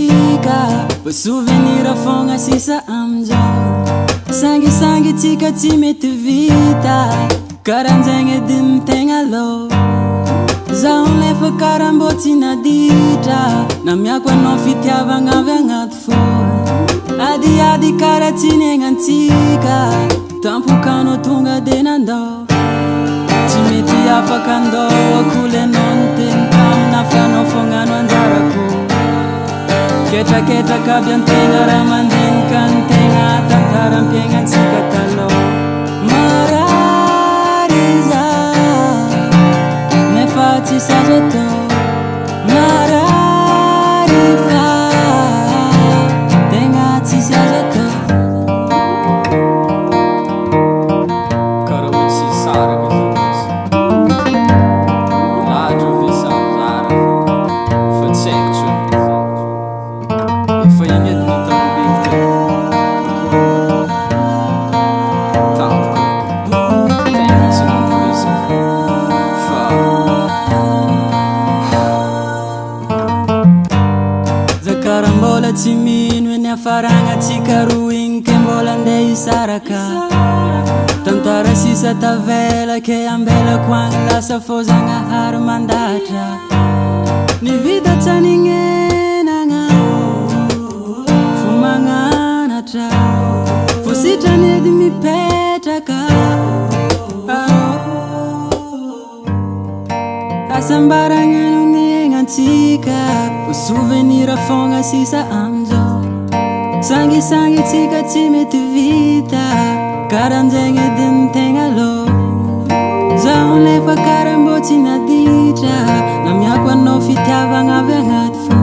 antsika souvenir fogna sisa amizao sangisangy tsika tsy mety vita karanjegny edy nitegna lo zaho nefa kara mbô tsy naditra na miako anao fitiavagna avy agnaty fô adiady kara tsy niagnantsika tampokano tonga de nandao tsy mety afaka andao akole anao niteny tamina fanao fognano anjarako ketraketraka aby antegna raha mandinika antegna tantaram-piaignatsika taloha marary zaho nefa tsy sazo atao marary fa tegna tsy sazo atao karaha ohatsy saraka ladro ve sarizara fa tsy haiko efa igny edy nitamobeky tampoko tegna tsy nampoizina fa zakara mbola tsy mino eny afaragnatsika roa igny ke mbola andeha hisaraka tantara sisa tavela ke ambelako agny lasa fô zagnahary mandatra nivita tsanignenagna fo magnanatra fo sitrany edy mipetraka asambaragna niagnantsika fo souvenir fogna sisa amizao sangisangy tsika tsy mety vita karanjegny edy nitegna lo zaho nefa kara mbô tsy naditra na miako anao fitiavagna avy agnaty fô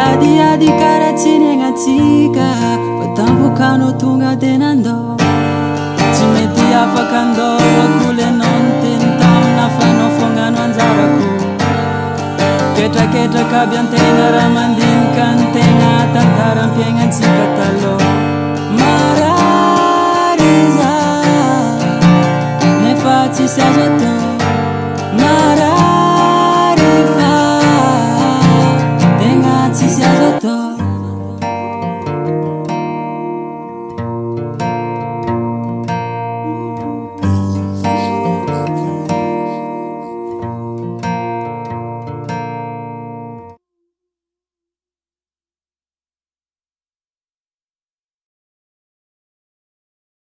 adiady kara tsy niagnantsika fa tampokano tonga de nandao tsy mety afaka andao akole anao niteny tamina fanao fognano anjarako ketraketraka aby antegna raha mandinika